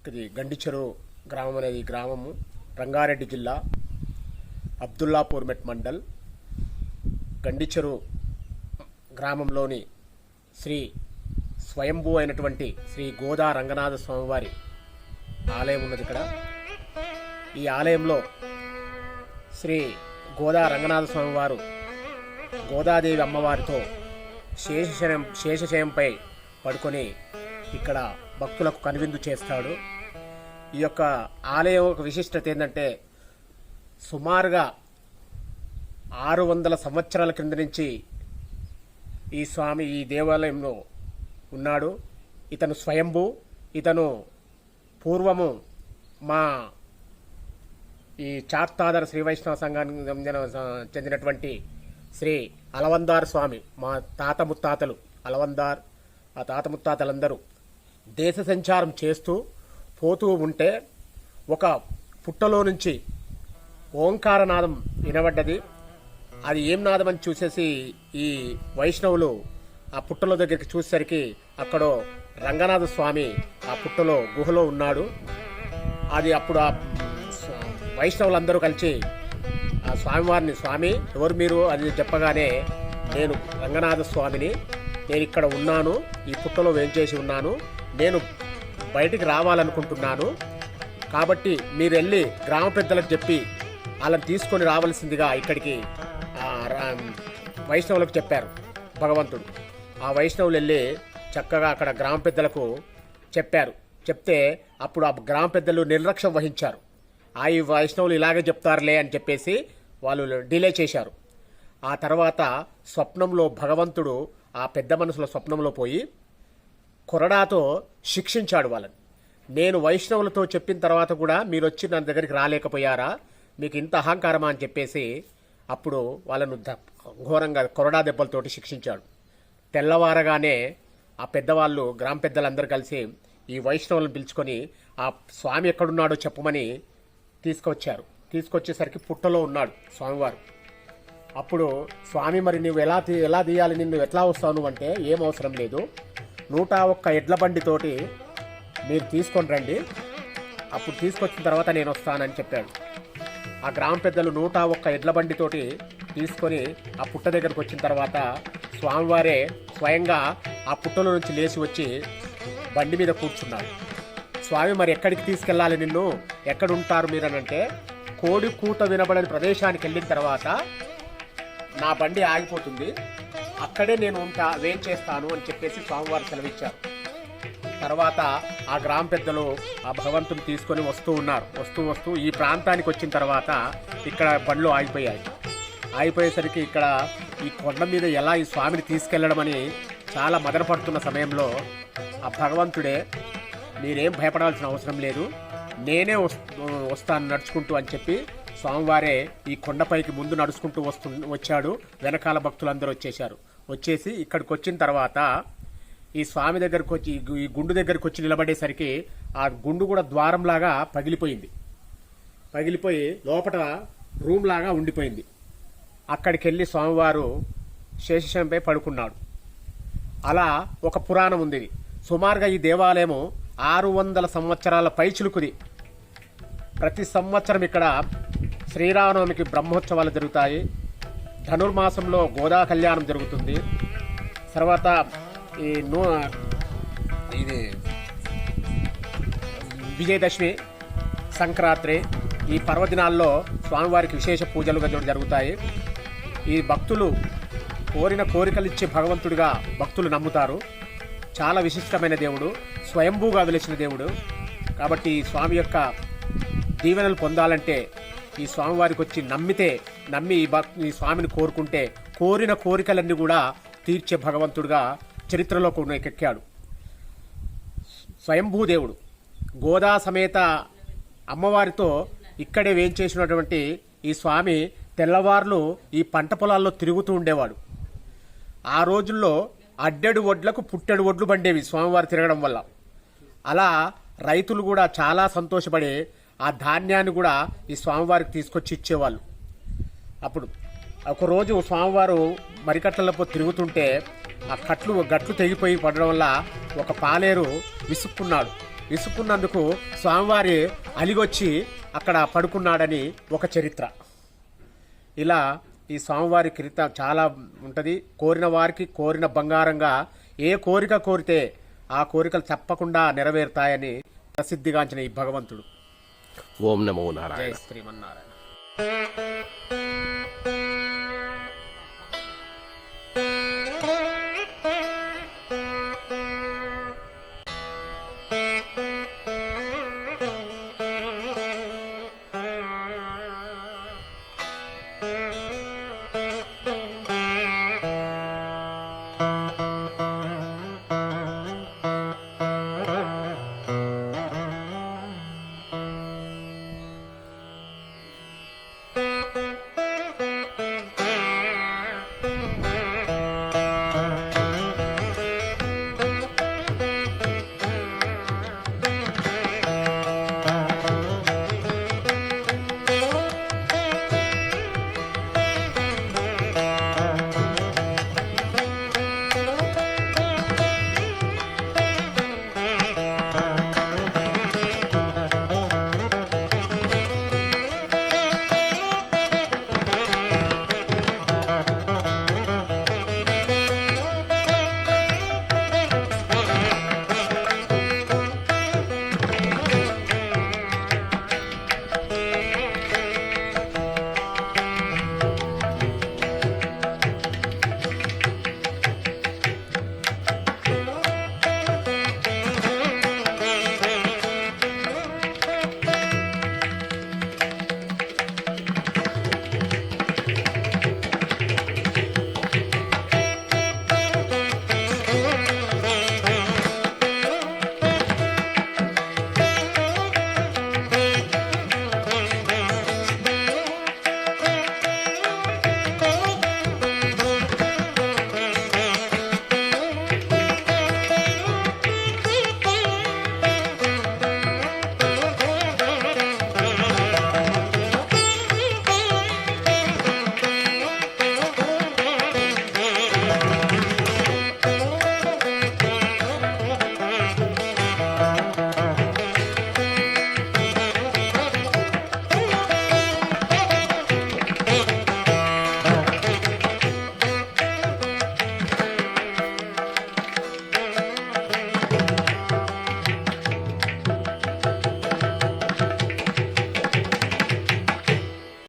ఇది గండిచెరువు గ్రామం అనేది గ్రామము రంగారెడ్డి జిల్లా అబ్దుల్లాపూర్ మెట్ మండల్ గండిచెరువు గ్రామంలోని శ్రీ స్వయంభూ అయినటువంటి శ్రీ గోదా రంగనాథ స్వామివారి ఆలయం ఉన్నది. ఇక్కడ ఈ ఆలయంలో శ్రీ గోదా రంగనాథ స్వామివారు గోదాదేవి అమ్మవారితో శేషశయంపై పడుకొని ఇక్కడ భక్తులకు కనువిందు చేస్తాడు. ఈ యొక్క ఆలయం ఒక విశిష్టత ఏంటంటే సుమారుగా 600 సంవత్సరాల క్రింద నుంచి ఈ స్వామి ఈ దేవాలయంలో ఉన్నాడు. ఇతను స్వయంభూ. ఇతను పూర్వము మా ఈ చార్తాదర శ్రీ వైష్ణవ సంఘానికి చెందినటువంటి శ్రీ అలవందార్ స్వామి, మా తాత ముత్తాతలు అలవందార్, ఆ తాత ముత్తాతలందరూ దేశ సంచారం చేస్తూ పోతూ ఉంటే ఒక పుట్టలో నుంచి ఓంకారనాదం వినబడ్డది. అది ఏం నాదం అని చూసేసి ఈ వైష్ణవులు ఆ పుట్టలో దగ్గరికి చూసేసరికి అక్కడ రంగనాథ స్వామి ఆ పుట్టలో గుహలో ఉన్నాడు. అది అప్పుడు ఆ వైష్ణవులందరూ కలిసి ఆ స్వామివారిని, స్వామి ఎవరు మీరు అని చెప్పగానే, నేను రంగనాథ స్వామిని, నేను ఇక్కడ ఉన్నాను, ఈ పుట్టలో వేంచేసి ఉన్నాను, నేను బయటికి రావాలనుకుంటున్నాను, కాబట్టి మీరు వెళ్ళి గ్రామ పెద్దలకు చెప్పి వాళ్ళని తీసుకొని రావాల్సిందిగా ఇక్కడికి వైష్ణవులకు చెప్పారు భగవంతుడు. ఆ వైష్ణవులు వెళ్ళి చక్కగా అక్కడ గ్రామ పెద్దలకు చెప్పారు. చెప్తే అప్పుడు ఆ గ్రామ పెద్దలు నిర్లక్ష్యం వహించారు. ఈ వైష్ణవులు ఇలాగే చెప్తారులే అని చెప్పేసి వాళ్ళు డిలే చేశారు. ఆ తర్వాత స్వప్నంలో భగవంతుడు ఆ పెద్ద మనసులో స్వప్నంలో పోయి కొరడాతో శిక్షించాడు వాళ్ళని. నేను వైష్ణవులతో చెప్పిన తర్వాత కూడా మీరు వచ్చి నా దగ్గరికి రాలేకపోయారా, మీకు ఇంత అహంకారమా అని చెప్పేసి అప్పుడు వాళ్ళను ఘోరంగా కొరడా దెబ్బలతోటి శిక్షించాడు. తెల్లవారగానే ఆ పెద్దవాళ్ళు, గ్రామ పెద్దలందరూ కలిసి ఈ వైష్ణవులను పిలుచుకొని ఆ స్వామి ఎక్కడున్నాడో చెప్పమని తీసుకొచ్చారు. తీసుకొచ్చేసరికి పుట్టలో ఉన్నాడు స్వామివారు. అప్పుడు స్వామి, మరి నువ్వు ఎలా తీయాలి, నిన్ను ఎట్లా వస్తావు నువ్వు అంటే, ఏం అవసరం లేదు, 101 ఎడ్ల బండితోటి మీరు తీసుకొని రండి, అప్పుడు తీసుకొచ్చిన తర్వాత నేను వస్తానని చెప్పాడు. ఆ గ్రామ పెద్దలు 101 ఎడ్ల బండితోటి తీసుకొని ఆ పుట్ట దగ్గరకు వచ్చిన తర్వాత స్వామివారే స్వయంగా ఆ పుట్టలో నుంచి లేచి వచ్చి బండి మీద కూర్చున్నాడు. స్వామి, మరి ఎక్కడికి తీసుకెళ్ళాలి నిన్ను, ఎక్కడుంటారు మీరనంటే, కోడి కూత వినబడని ప్రదేశానికి వెళ్ళిన తర్వాత నా బండి ఆగిపోతుంది, అక్కడే నేను వేంచేస్తాను అని చెప్పేసి స్వామివారు సెలవిచ్చారు. తర్వాత ఆ గ్రామ పెద్దలు ఆ భగవంతుని తీసుకొని వస్తూ ఉన్నారు. వస్తూ ఈ ప్రాంతానికి వచ్చిన తర్వాత ఇక్కడ బండ్లు ఆగిపోయేసరికి ఇక్కడ ఈ కొండ మీద ఎలా ఈ స్వామిని తీసుకెళ్లడం అని చాలా మదనపడుతున్న సమయంలో ఆ భగవంతుడే, మీరేం భయపడాల్సిన అవసరం లేదు, నేనే వస్తాను నడుచుకుంటూ అని చెప్పి స్వామివారే ఈ కొండపైకి ముందు నడుచుకుంటూ వచ్చాడు. వెనకాల భక్తులందరూ వచ్చేసి ఇక్కడికి వచ్చిన తర్వాత ఈ స్వామి దగ్గరకు వచ్చి ఈ గుండు దగ్గరికి వచ్చి నిలబడేసరికి ఆ గుండు కూడా ద్వారంలాగా పగిలిపోయి లోపల రూమ్ లాగా ఉండిపోయింది. అక్కడికి వెళ్ళి స్వామివారు శేషశయంపై పడుకున్నాడు. అలా ఒక పురాణం ఉంది. సుమారుగా ఈ దేవాలయము 600 సంవత్సరాల పైచిలుకుది. ప్రతి సంవత్సరం ఇక్కడ శ్రీరామనవమికి బ్రహ్మోత్సవాలు జరుగుతాయి. ధనుర్మాసంలో గోదా కళ్యాణం జరుగుతుంది. తర్వాత ఇది విజయదశమి, సంక్రాంతి, ఈ పర్వదినాల్లో స్వామివారికి విశేష పూజలు జరుగుతాయి. ఈ భక్తులు కోరిన కోరికలు ఇచ్చే భగవంతుడిగా భక్తులు నమ్ముతారు. చాలా విశిష్టమైన దేవుడు, స్వయంభూగా వెలిసిన దేవుడు. కాబట్టి ఈ స్వామి యొక్క దీవెనలు పొందాలంటే ఈ స్వామివారికి వచ్చి నమ్మి ఈ స్వామిని కోరుకుంటే కోరిన కోరికలన్నీ కూడా తీర్చే భగవంతుడిగా చరిత్రలో ఎక్కాడు. స్వయంభూదేవుడు గోదా సమేత అమ్మవారితో ఇక్కడే వేంచేసినటువంటి ఈ స్వామి తెల్లవార్లు ఈ పంట పొలాల్లో తిరుగుతూ ఉండేవాడు. ఆ రోజుల్లో అడ్డెడు వడ్లకు పుట్టెడు వడ్లు పండేవి స్వామివారు తిరగడం వల్ల. అలా రైతులు కూడా చాలా సంతోషపడి ఆ ధాన్యాన్ని కూడా ఈ స్వామివారికి తీసుకొచ్చి ఇచ్చేవాళ్ళు. అప్పుడు ఒకరోజు స్వామివారు మరికట్లతో తిరుగుతుంటే ఆ గట్లు తెగిపోయి పడడం వల్ల ఒక పాలేరు విసుక్కున్నాడు. ఇసుకున్నందుకు స్వామివారి అలిగొచ్చి అక్కడ పడుకున్నాడని ఒక చరిత్ర. ఇలా ఈ స్వామివారి చరిత్ర చాలా ఉంటుంది. కోరిన వారికి కోరిన బంగారంగా ఏ కోరిక కోరితే ఆ కోరికలు తప్పకుండా నెరవేరుతాయని ప్రసిద్ధిగాంచిన ఈ భగవంతుడు. ఓం నమో జై నారాయణ. శ్రీమన్నారాయణ.